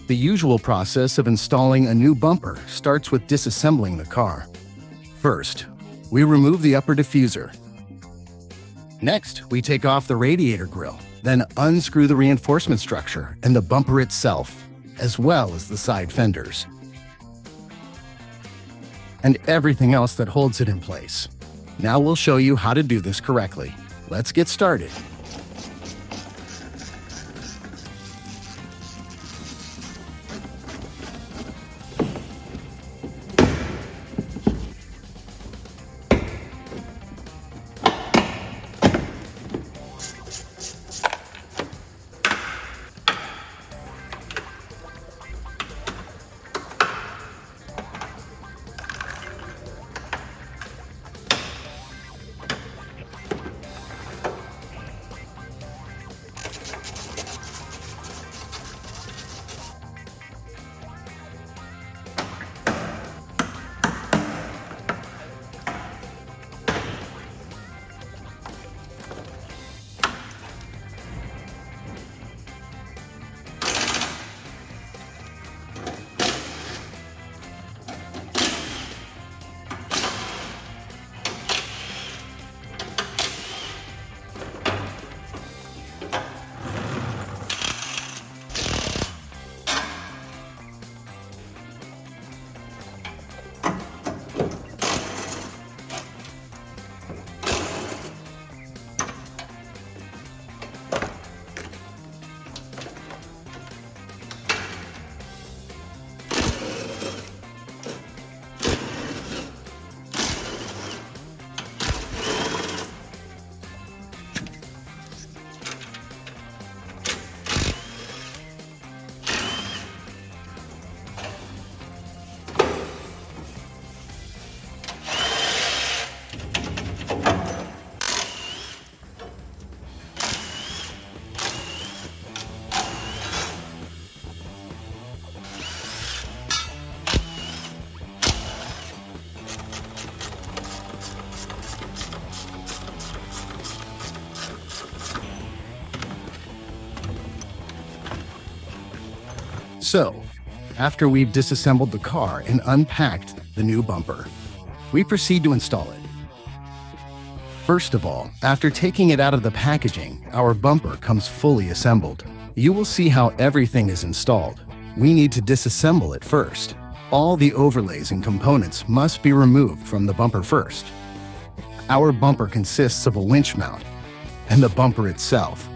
The usual process of installing a new bumper starts with disassembling the car. First, we remove the upper diffuser. Next, we take off the radiator grille, then unscrew the reinforcement structure and the bumper itself, as well as the side fenders, and everything else that holds it in place. Now we'll show you how to do this correctly. Let's get started. So, after we've disassembled the car and unpacked the new bumper, we proceed to install it. First of all, after taking it out of the packaging, our bumper comes fully assembled. You will see how everything is installed. We need to disassemble it first. All the overlays and components must be removed from the bumper first. Our bumper consists of a winch mount and the bumper itself.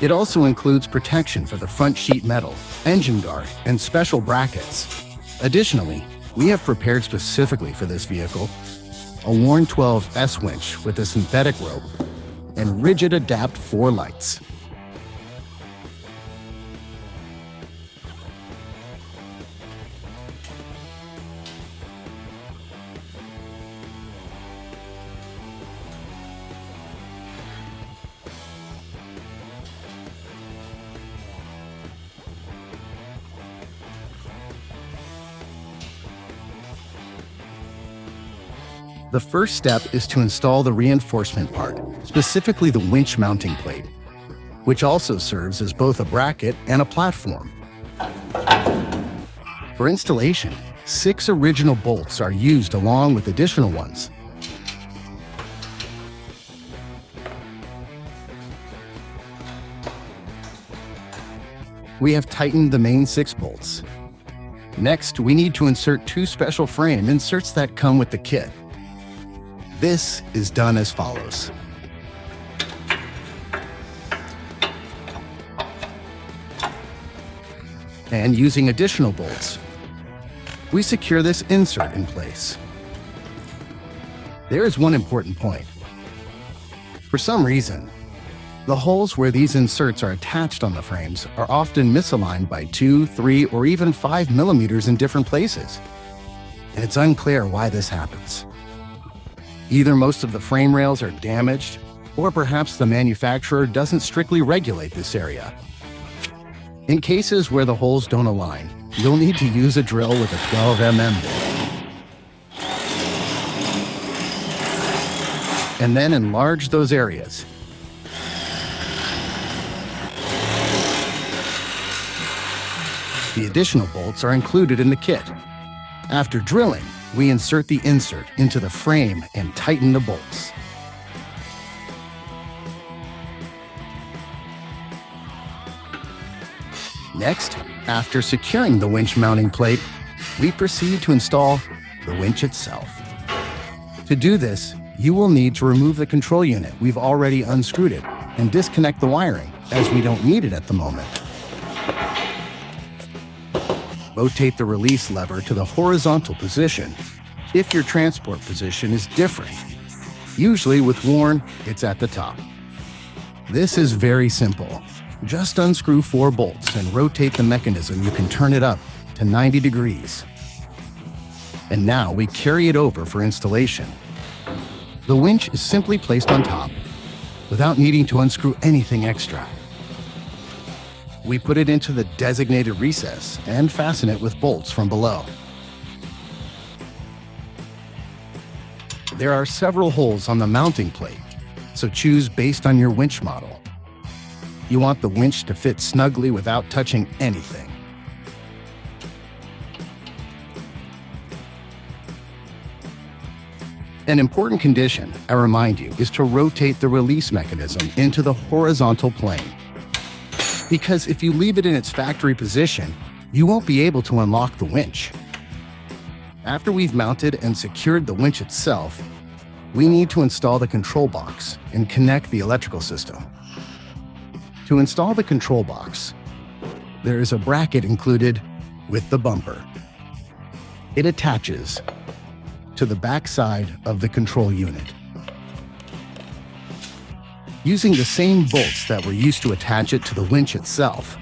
It also includes protection for the front sheet metal, engine guard, and special brackets. Additionally, we have prepared specifically for this vehicle a worn 12S winch with a synthetic rope and rigid adapt 4 lights. The first step is to install the reinforcement part, specifically the winch mounting plate, which also serves as both a bracket and a platform. For installation, 6 original bolts are used along with additional ones. We have tightened the main 6 bolts. Next, we need to insert 2 special frame inserts that come with the kit. This is done as follows. And using additional bolts, we secure this insert in place. There is one important point. For some reason, the holes where these inserts are attached on the frames are often misaligned by 2, 3, or even 5 millimeters in different places. And it's unclear why this happens. Either most of the frame rails are damaged, or perhaps the manufacturer doesn't strictly regulate this area. In cases where the holes don't align, you'll need to use a drill with a 12 mm bit. And then enlarge those areas. The additional bolts are included in the kit. After drilling, we insert the insert into the frame and tighten the bolts. Next, after securing the winch mounting plate, we proceed to install the winch itself. To do this, you will need to remove the control unit. We've already unscrewed it and disconnect the wiring, as we don't need it at the moment. Rotate the release lever to the horizontal position if your transport position is different. Usually with worn, it's at the top. This is very simple. Just unscrew 4 bolts and rotate the mechanism. You can turn it up to 90 degrees. And now we carry it over for installation. The winch is simply placed on top without needing to unscrew anything extra. We put it into the designated recess and fasten it with bolts from below. There are several holes on the mounting plate, so choose based on your winch model. You want the winch to fit snugly without touching anything. An important condition, I remind you, is to rotate the release mechanism into the horizontal plane. Because if you leave it in its factory position, you won't be able to unlock the winch. After we've mounted and secured the winch itself, we need to install the control box and connect the electrical system. To install the control box, there is a bracket included with the bumper. It attaches to the back side of the control unit. Using the same bolts that were used to attach it to the winch itself,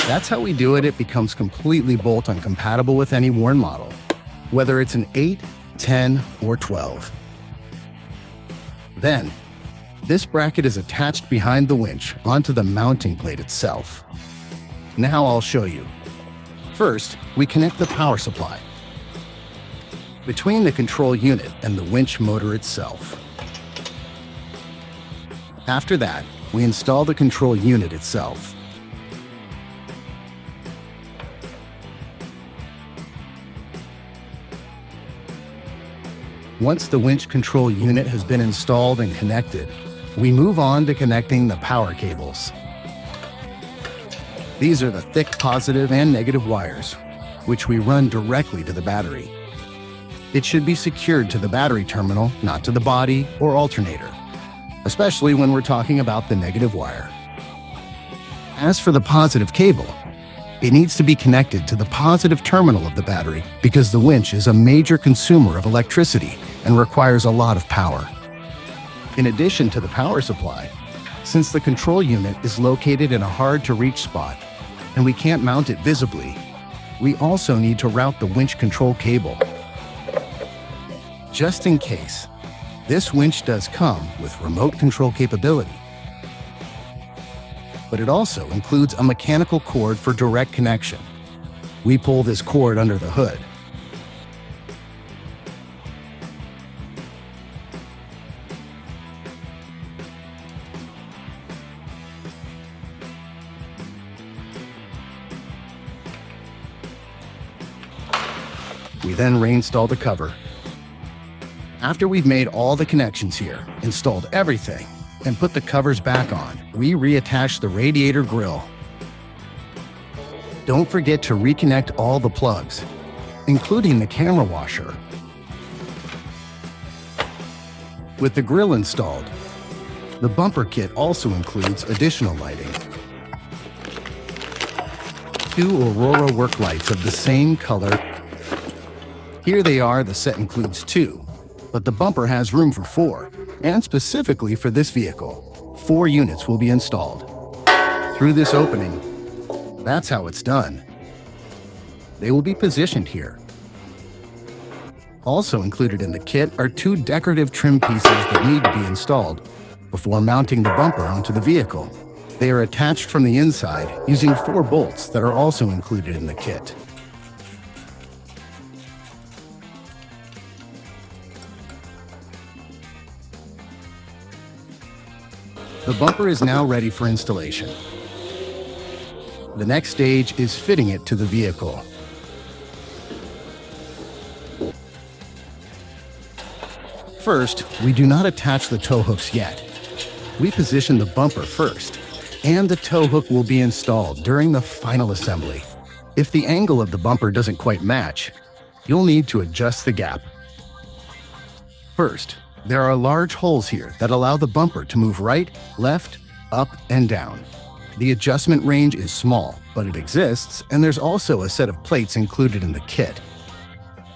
that's how we do it. It becomes completely bolt-on compatible with any worn model, whether it's an 8, 10, or 12. Then, this bracket is attached behind the winch onto the mounting plate itself. Now I'll show you. First, we connect the power supply between the control unit and the winch motor itself. After that, we install the control unit itself. Once the winch control unit has been installed and connected, we move on to connecting the power cables. These are the thick positive and negative wires, which we run directly to the battery. It should be secured to the battery terminal, not to the body or alternator, especially when we're talking about the negative wire. As for the positive cable, it needs to be connected to the positive terminal of the battery because the winch is a major consumer of electricity and requires a lot of power. In addition to the power supply, since the control unit is located in a hard-to-reach spot and we can't mount it visibly, we also need to route the winch control cable. Just in case, this winch does come with remote control capability, but it also includes a mechanical cord for direct connection. We pull this cord under the hood. We then reinstall the cover. After we've made all the connections here, installed everything, and put the covers back on, we reattach the radiator grille. Don't forget to reconnect all the plugs, including the camera washer. With the grille installed, the bumper kit also includes additional lighting. 2 Aurora work lights of the same color. Here they are. The set includes 2, but the bumper has room for 4, and specifically for this vehicle, 4 units will be installed. Through this opening, that's how it's done. They will be positioned here. Also included in the kit are 2 decorative trim pieces that need to be installed before mounting the bumper onto the vehicle. They are attached from the inside using 4 bolts that are also included in the kit. The bumper is now ready for installation. The next stage is fitting it to the vehicle. First, we do not attach the tow hooks yet. We position the bumper first, and the tow hook will be installed during the final assembly. If the angle of the bumper doesn't quite match, you'll need to adjust the gap. First, there are large holes here that allow the bumper to move right, left, up, and down. The adjustment range is small, but it exists, and there's also a set of plates included in the kit.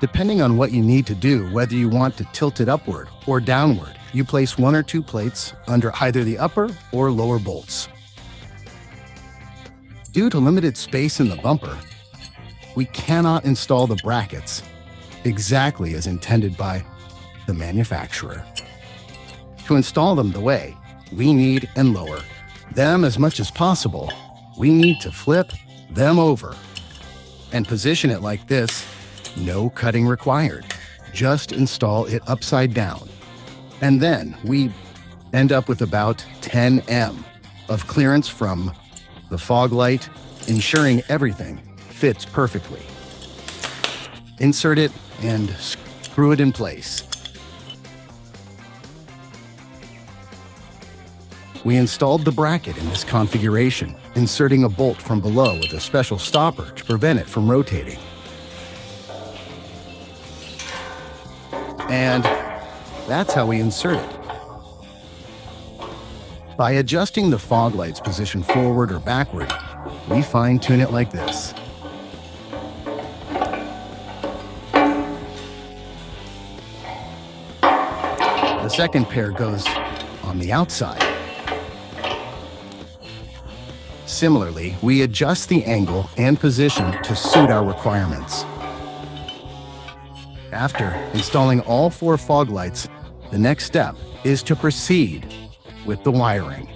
Depending on what you need to do, whether you want to tilt it upward or downward, you place 1 or 2 plates under either the upper or lower bolts. Due to limited space in the bumper, we cannot install the brackets exactly as intended by the manufacturer. To install them the way we need and lower them as much as possible, we need to flip them over and position it like this. No cutting required. Just install it upside down. And then we end up with about 10 m of clearance from the fog light, ensuring everything fits perfectly. Insert it and screw it in place. We installed the bracket in this configuration, inserting a bolt from below with a special stopper to prevent it from rotating. And that's how we insert it. By adjusting the fog light's position forward or backward, we fine-tune it like this. The second pair goes on the outside. Similarly, we adjust the angle and position to suit our requirements. After installing all 4 fog lights, the next step is to proceed with the wiring.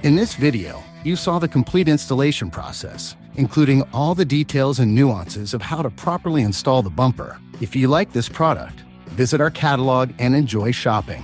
In this video, you saw the complete installation process, including all the details and nuances of how to properly install the bumper. If you like this product, visit our catalog and enjoy shopping.